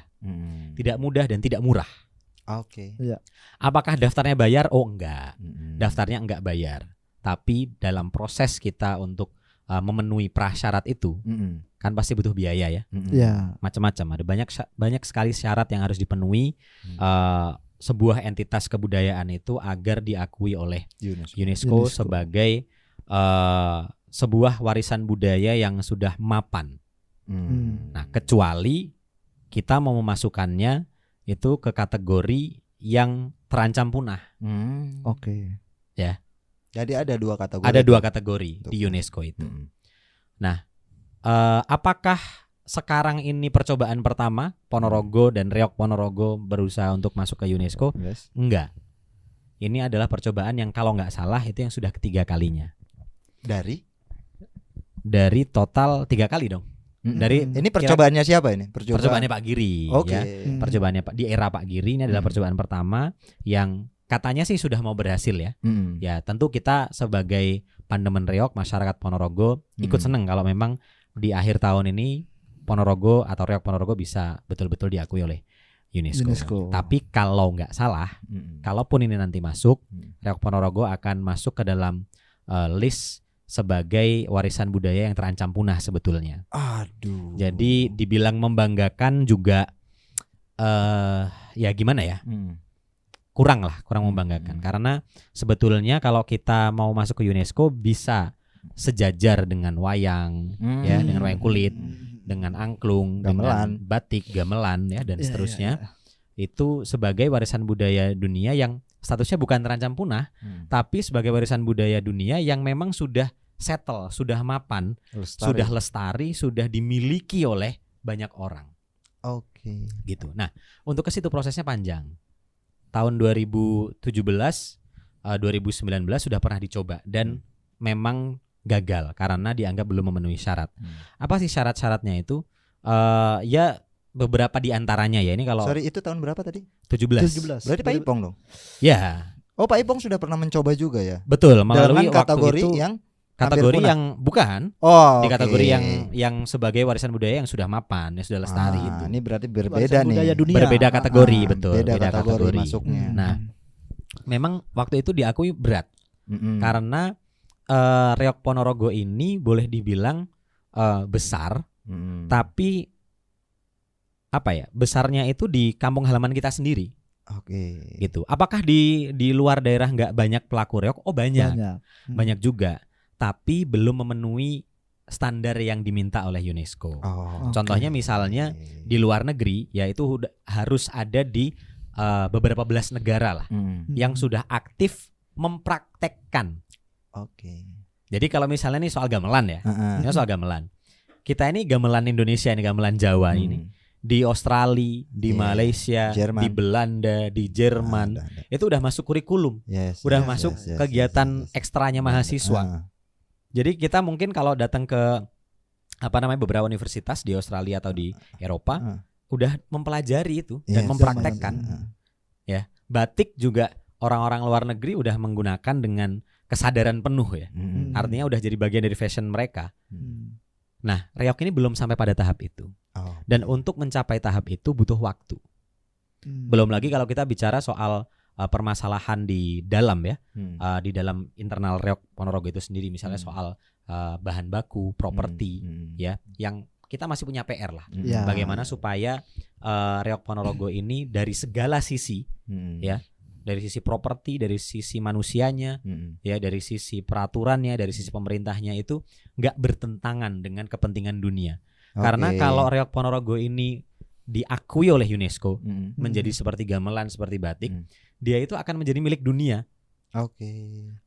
Tidak mudah dan tidak murah. Apakah daftarnya bayar? Oh enggak. Daftarnya enggak bayar. Tapi dalam proses kita untuk memenuhi prasyarat itu kan pasti butuh biaya ya. Macam-macam. Ada banyak sekali syarat yang harus dipenuhi sebuah entitas kebudayaan itu agar diakui oleh UNESCO sebagai sebuah warisan budaya yang sudah mapan. Nah, kecuali kita mau memasukkannya itu ke kategori yang terancam punah. Ya. Jadi ada dua kategori. Ada dua kategori di UNESCO itu. Nah, apakah sekarang ini percobaan pertama Ponorogo dan reog Ponorogo berusaha untuk masuk ke UNESCO? Enggak. Ini adalah percobaan yang kalau nggak salah itu yang sudah ketiga kalinya. Dari total 3 kali dong. Ini percobaannya siapa ini? Percobaannya Pak Giri. Ya. Percobaannya di era Pak Giri ini adalah percobaan pertama yang katanya sih sudah mau berhasil ya. Ya tentu kita sebagai pandemen reog masyarakat Ponorogo ikut seneng kalau memang di akhir tahun ini Ponorogo atau reog Ponorogo bisa betul-betul diakui oleh UNESCO. Tapi kalau nggak salah, kalaupun ini nanti masuk, reog Ponorogo akan masuk ke dalam list sebagai warisan budaya yang terancam punah sebetulnya. Aduh. Jadi dibilang membanggakan juga ya gimana ya? Kurang membanggakan. Karena sebetulnya kalau kita mau masuk ke UNESCO bisa sejajar dengan wayang, ya, dengan wayang kulit, dengan angklung, gamelan, dengan batik, gamelan, ya, dan seterusnya. Itu sebagai warisan budaya dunia yang statusnya bukan terancam punah, tapi sebagai warisan budaya dunia yang memang sudah settle, sudah mapan, sudah lestari, sudah dimiliki oleh banyak orang. Oke. Gitu. Nah, untuk ke situ prosesnya panjang. Tahun 2017, 2019 sudah pernah dicoba dan memang gagal karena dianggap belum memenuhi syarat. Apa sih syarat-syaratnya itu? Ya beberapa di antaranya ya. Ini kalau Sorry, itu tahun berapa tadi? 17. Berarti Pak Ipong dong? Ya. Oh, Pak Ipong sudah pernah mencoba juga ya? Betul, melalui kategori waktu itu, yang kategori yang bukan. Di kategori yang sebagai warisan budaya yang sudah mapan, yang sudah lestari itu. Ini berarti berbeda nih. Berbeda kategori, betul. Beda kategori masuknya. Nah, memang waktu itu diakui berat. Karena Reok Ponorogo ini boleh dibilang besar, tapi apa ya? Besarnya itu di kampung halaman kita sendiri. Oke. Gitu. Apakah di luar daerah nggak banyak pelaku reok? Oh banyak. Banyak juga. Tapi belum memenuhi standar yang diminta oleh UNESCO. Contohnya misalnya di luar negeri, yaitu harus ada di beberapa belas negara lah, yang sudah aktif mempraktekkan. Jadi kalau misalnya nih soal gamelan ya, ini soal gamelan. Kita ini gamelan Indonesia, ini gamelan Jawa ini. Di Australia, di Malaysia, Jerman. di Belanda, di Jerman, itu udah masuk kurikulum, udah masuk kegiatan ekstranya mahasiswa. Jadi kita mungkin kalau datang ke beberapa universitas di Australia atau di Eropa, udah mempelajari itu dan mempraktekkan. Ya, batik juga orang-orang luar negeri udah menggunakan dengan kesadaran penuh ya. Artinya udah jadi bagian dari fashion mereka. Nah, reok ini belum sampai pada tahap itu. Dan untuk mencapai tahap itu butuh waktu. Belum lagi kalau kita bicara soal permasalahan di dalam ya, di dalam internal Reok Ponorogo itu sendiri, misalnya soal bahan baku, properti, ya, yang kita masih punya PR lah. Bagaimana supaya Reok Ponorogo ini dari segala sisi, ya, dari sisi properti, dari sisi manusianya, ya, dari sisi peraturannya, dari sisi pemerintahnya itu nggak bertentangan dengan kepentingan dunia. Karena kalau Reok Ponorogo ini diakui oleh UNESCO menjadi seperti gamelan, seperti batik, dia itu akan menjadi milik dunia.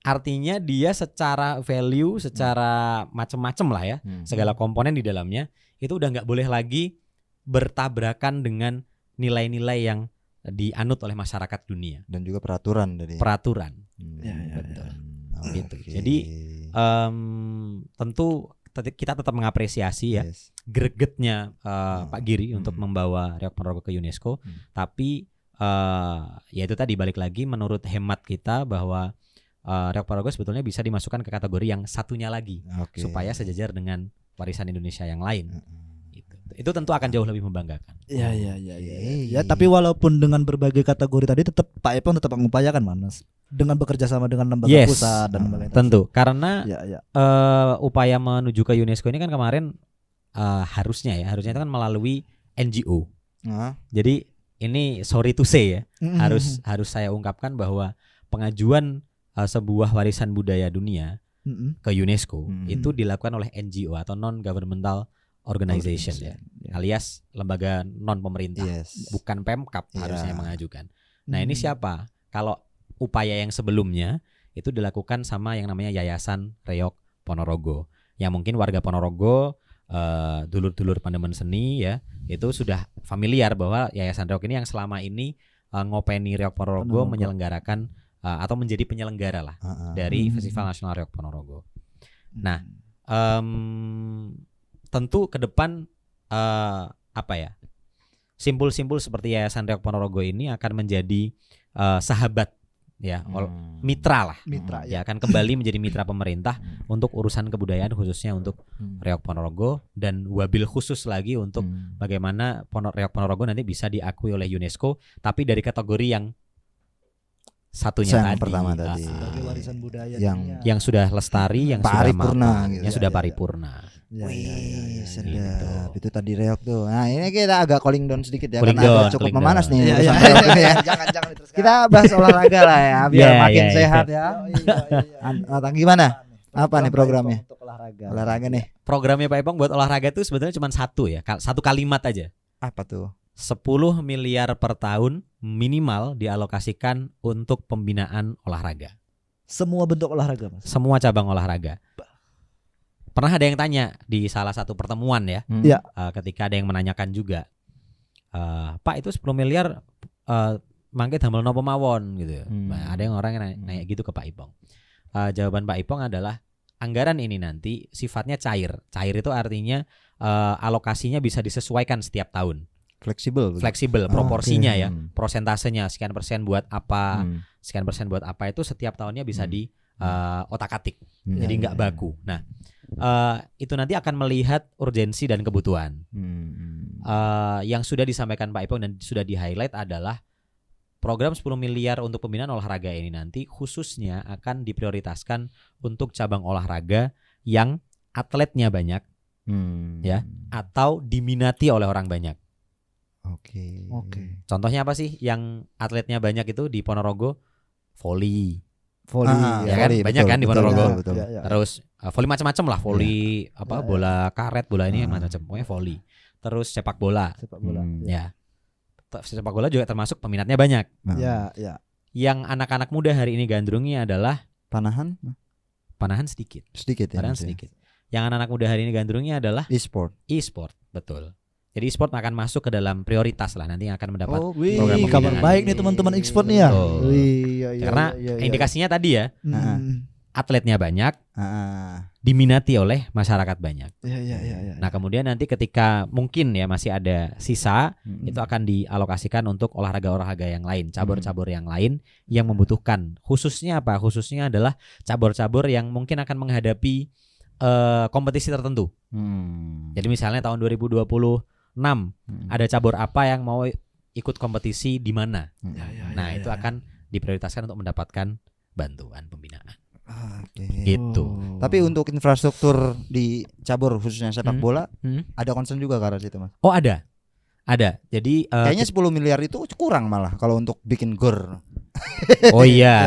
Artinya dia secara value, secara macam-macam lah ya, segala komponen di dalamnya itu udah nggak boleh lagi bertabrakan dengan nilai-nilai yang dianut oleh masyarakat dunia dan juga peraturan dari betul. Gitu. Jadi tentu kita tetap mengapresiasi ya gregetnya Pak Giri untuk membawa Reok Ponorogo ke UNESCO, tapi ya itu tadi balik lagi menurut hemat kita bahwa Reok Ponorogo sebetulnya bisa dimasukkan ke kategori yang satunya lagi supaya sejajar dengan warisan Indonesia yang lain. Itu tentu akan jauh lebih membanggakan. Ya, tapi walaupun dengan berbagai kategori tadi tetap Pak Ipong tetap mengupayakan Mas dengan bekerja sama dengan lembaga pusat dan lembaga tentu karena upaya menuju ke UNESCO ini kan kemarin harusnya itu kan melalui NGO. Jadi ini sorry to say ya, harus saya ungkapkan bahwa pengajuan sebuah warisan budaya dunia ke UNESCO itu dilakukan oleh NGO atau non governmental organization ya, alias lembaga non pemerintah, bukan Pemkab harusnya mengajukan. Nah ini siapa? Kalau upaya yang sebelumnya itu dilakukan sama yang namanya Yayasan Reok Ponorogo, yang mungkin warga Ponorogo, dulur-dulur pandemen seni ya, itu sudah familiar bahwa Yayasan Reok ini yang selama ini ngopeni Reok Ponorogo menyelenggarakan atau menjadi penyelenggara lah dari Festival Nasional Reok Ponorogo. Nah, tentu ke depan simpul-simpul seperti Yayasan Reok Ponorogo ini akan menjadi sahabat ya, mitra lah, ya akan kembali menjadi mitra pemerintah untuk urusan kebudayaan khususnya untuk Reok Ponorogo, dan wabil khusus lagi untuk bagaimana Reok Ponorogo nanti bisa diakui oleh UNESCO tapi dari kategori yang satunya yang tadi. pertama tadi. Sebagai warisan budaya Yang sudah lestari, yang sudah paripurna mapan, gitu. yang sudah paripurna. Wih, sedap. Gitu. Itu tadi reok tuh. Nah, ini kita agak calling down sedikit ya Calling karena down, agak cukup calling memanas down. nih Iya, urusan iya. reok ini ya. Jangan diteruskan. Kita bahas olahraga lah ya biar Iya, makin iya, sehat ya. Gimana? Apa nih programnya? Untuk olahraga. Olahraga nih. Programnya Pak Ipong buat olahraga tuh sebenarnya cuma satu ya, satu kalimat aja. Apa tuh? 10 miliar per tahun minimal dialokasikan untuk pembinaan olahraga. Semua bentuk olahraga, Mas. Semua cabang olahraga. Pernah ada yang tanya di salah satu pertemuan ya, Iya. ketika ada yang menanyakan juga, Pak itu 10 miliar mangke damel nopo mawon gitu. Nah, ada yang orang yang nanya gitu ke Pak Ipong. Jawaban Pak Ipong adalah anggaran ini nanti sifatnya cair. Cair itu artinya alokasinya bisa disesuaikan setiap tahun. Fleksibel proporsinya ya, prosentasenya sekian persen buat apa, sekian persen buat apa itu setiap tahunnya bisa di otak-atik. Jadi nggak baku. Nah, itu nanti akan melihat urgensi dan kebutuhan. Yang sudah disampaikan Pak Ipong dan sudah di-highlight adalah program 10 miliar untuk pembinaan olahraga ini nanti khususnya akan diprioritaskan untuk cabang olahraga yang atletnya banyak, ya, atau diminati oleh orang banyak. Oke. Contohnya apa sih yang atletnya banyak itu di Ponorogo? Voli. Voli. Ya kan? Banyak kan di Ponorogo. Betul. Terus voli macam-macam lah, voli bola karet, bola ini macam-macam, pokoknya voli. Terus sepak bola. Ya. Sepak bola juga termasuk peminatnya banyak. Ya. Yang anak-anak muda hari ini gandrungi adalah Panahan sedikit. ya. Panahan sedikit. Yang anak-anak muda hari ini gandrungi adalah E-sport, betul. Jadi e-sport akan masuk ke dalam prioritas lah nanti yang akan mendapat program pembinaan. kabar baik nih teman-teman e-sport nih ya. Karena indikasinya tadi ya, atletnya banyak, diminati oleh masyarakat banyak. Iya. Nah kemudian nanti ketika mungkin ya masih ada sisa, itu akan dialokasikan untuk olahraga-olahraga yang lain, cabur-cabur yang lain yang membutuhkan. Khususnya apa? Khususnya adalah cabur-cabur yang mungkin akan menghadapi kompetisi tertentu. Jadi misalnya tahun 2026 ada cabur apa yang mau ikut kompetisi di mana. Nah itu akan diprioritaskan untuk mendapatkan bantuan pembinaan. Gitu. Tapi untuk infrastruktur di cabur khususnya sepak bola ada concern juga ke arah situ, Mas. Oh ada. Jadi kayaknya 10 miliar itu kurang malah kalau untuk bikin gor. Oh iya.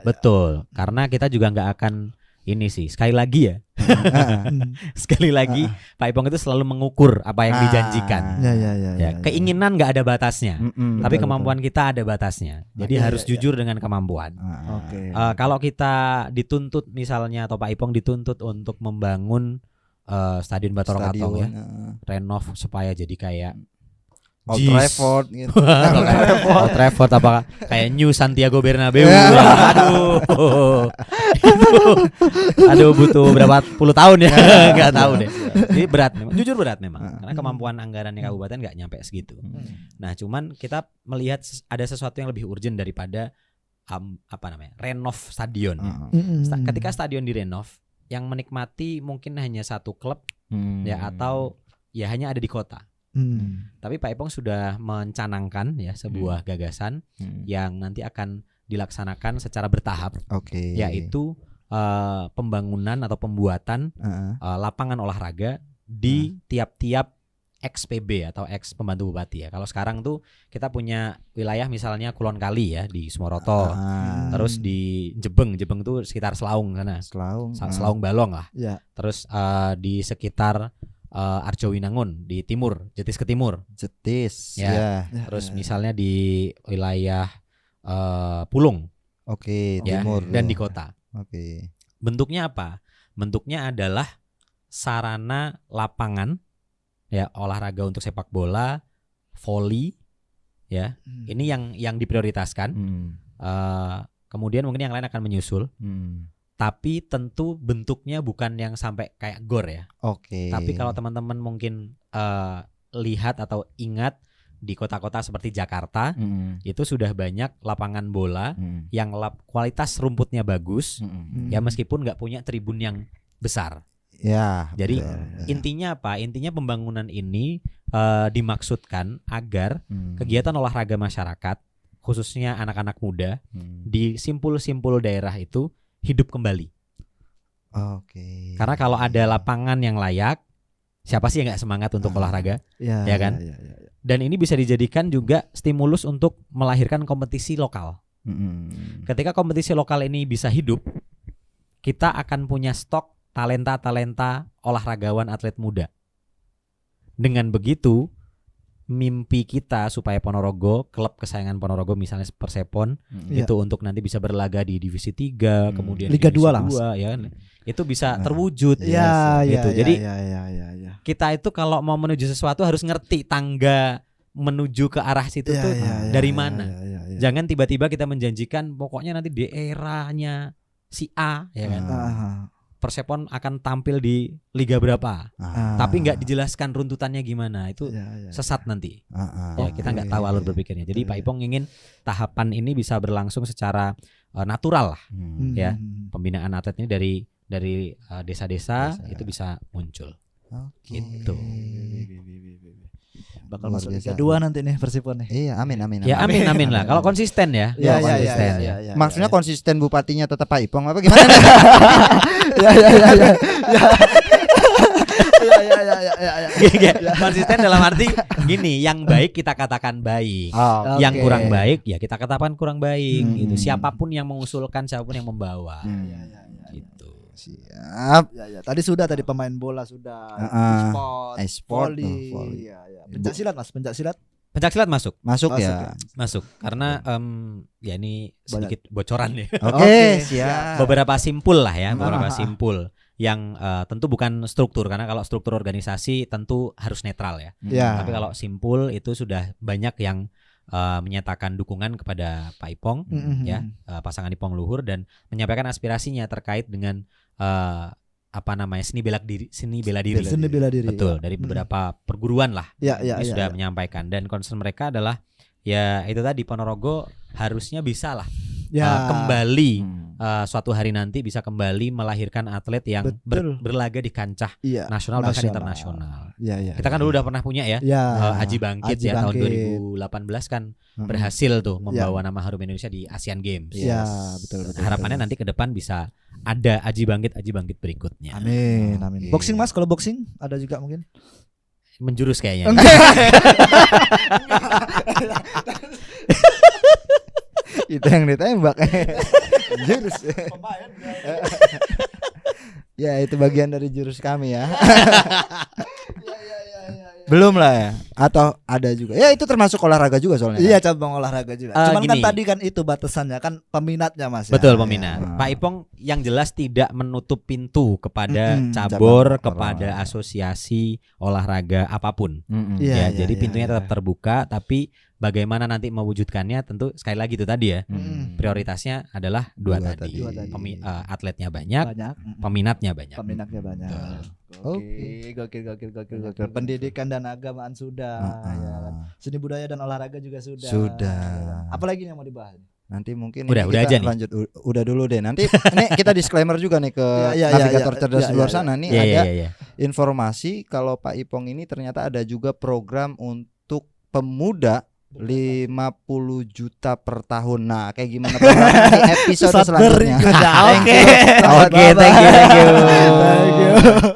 Betul. Karena kita juga nggak akan ini sih, sekali lagi ya. Sekali lagi Pak Ipong itu selalu mengukur apa yang dijanjikan. Ya, keinginan nggak ada batasnya. Tapi kemampuan kita ada batasnya. Jadi harus jujur dengan kemampuan. Kalau kita dituntut misalnya atau Pak Ipong dituntut untuk membangun Stadion Bathara Katong ya. Renov supaya jadi kayak Old Trafford gitu. Old Trafford apa kayak New Santiago Bernabeu. Aduh butuh berapa puluh tahun ya. Enggak tahu deh. Jadi berat memang. Jujur berat memang. Karena kemampuan anggarannya kabupaten enggak nyampe segitu. Nah, cuman kita melihat ada sesuatu yang lebih urgent daripada renov stadion ya. Ketika stadion direnov, yang menikmati mungkin hanya satu klub ya atau ya hanya ada di kota. Tapi Pak Ipong sudah mencanangkan ya sebuah gagasan yang nanti akan dilaksanakan secara bertahap, yaitu pembangunan atau pembuatan lapangan olahraga di tiap-tiap ex-PB atau ex pembantu bupati ya. Kalau sekarang tuh kita punya wilayah misalnya Kulon Kali ya di Sumoroto, terus di Jebeng tuh sekitar Selaung sana, Selaung Balong lah. Terus di sekitar Arjowinangun di timur, Jetis ke timur. Ya. Terus misalnya di wilayah Pulung. Timur. Dan di kota. Bentuknya apa? Bentuknya adalah sarana lapangan ya olahraga untuk sepak bola, voli ya. Ini yang diprioritaskan. Kemudian mungkin yang lain akan menyusul. Tapi tentu bentuknya bukan yang sampai kayak gor ya. Tapi kalau teman-teman mungkin lihat atau ingat di kota-kota seperti Jakarta, itu sudah banyak lapangan bola yang kualitas rumputnya bagus, ya meskipun nggak punya tribun yang besar. Jadi intinya apa? Intinya pembangunan ini dimaksudkan agar kegiatan olahraga masyarakat, khususnya anak-anak muda di simpul-simpul daerah itu hidup kembali. Oke. Karena kalau ada lapangan yang layak, siapa sih yang nggak semangat untuk olahraga, ya kan? Ya. Dan ini bisa dijadikan juga stimulus untuk melahirkan kompetisi lokal. Ketika kompetisi lokal ini bisa hidup, kita akan punya stok talenta-talenta olahragawan atlet muda. Dengan begitu, mimpi kita supaya Ponorogo, klub kesayangan Ponorogo misalnya Persepon, itu untuk nanti bisa berlaga di divisi 3, kemudian Liga 2 lah, ya kan. Itu bisa terwujud. Jadi kita itu kalau mau menuju sesuatu harus ngerti tangga menuju ke arah situ tuh dari mana. Jangan tiba-tiba kita menjanjikan pokoknya nanti di eranya si A, ya kan. Persepon akan tampil di liga berapa, tapi nggak dijelaskan runtutannya gimana, itu sesat nanti. Ya, kita nggak tahu alur berpikirnya. Jadi Pak Ipong ingin tahapan ini bisa berlangsung secara natural lah, ya. Pembinaan atlet ini dari desa-desa itu bisa muncul. Gitu. Bakal masuk Liga 2 nanti nih Persipon nih. Iya, amin. Ya amin lah. Kalau konsisten ya. Konsisten. Maksudnya konsisten bupatinya tetap Pak Ipong apa gimana? Konsisten dalam arti gini, yang baik kita katakan baik, yang kurang baik ya kita katakan kurang baik. Gitu. Siapapun yang mengusulkan, siapapun yang membawa. Gitu. Siap. Tadi pemain bola sudah, e-sport, volley. Pencak silat masuk ya. Masuk karena ya ini sedikit bocoran ya. Oke, siap. Beberapa simpul lah ya, beberapa simpul yang tentu bukan struktur, karena kalau struktur organisasi tentu harus netral ya. Tapi kalau simpul itu sudah banyak yang menyatakan dukungan kepada Pak Ipong, ya, pasangan Ipong Luhur, dan menyampaikan aspirasinya terkait dengan seni bela diri. Betul, dari beberapa perguruan lah. Ini sudah menyampaikan, dan concern mereka adalah ya itu tadi, Ponorogo harusnya bisa lah kembali suatu hari nanti bisa kembali melahirkan atlet yang berlaga di kancah nasional bahkan internasional. Kita kan dulu udah pernah punya ya, Aji Bangkit tahun 2018 kan berhasil tuh membawa nama harum Indonesia di Asian Games. Betul. Harapannya nanti ke depan bisa ada Aji Bangkit berikutnya. Amin. Boxing Mas, kalau boxing ada juga mungkin? Menjurus kayaknya. Itu yang ditembak. Jurus. Ya, itu bagian dari jurus kami ya. Belum lah ya. Atau ada juga. Ya, itu termasuk olahraga juga soalnya. Iya, cabang olahraga juga. Cuman gini, kan tadi kan itu batasannya kan peminatnya Mas. Betul, peminat. Pak Ipong yang jelas tidak menutup pintu kepada cabur, kepada asosiasi olahraga apapun. Jadi pintunya tetap terbuka, tapi bagaimana nanti mewujudkannya tentu sekali lagi itu tadi ya. Prioritasnya adalah dua tadi. Atletnya banyak, peminatnya banyak. Oke, gokil. Pendidikan dan agamaan sudah, seni budaya dan olahraga juga sudah. Apalagi yang mau dibahas? Nanti mungkin udah aja nih. Lanjut udah dulu deh. Nanti ini kita disclaimer juga nih ke navigator cerdas di luar sana nih, ada informasi kalau Pak Ipong ini ternyata ada juga program untuk pemuda 50 juta per tahun. Nah, kayak gimana programnya di episode selanjutnya. Oke, thank you.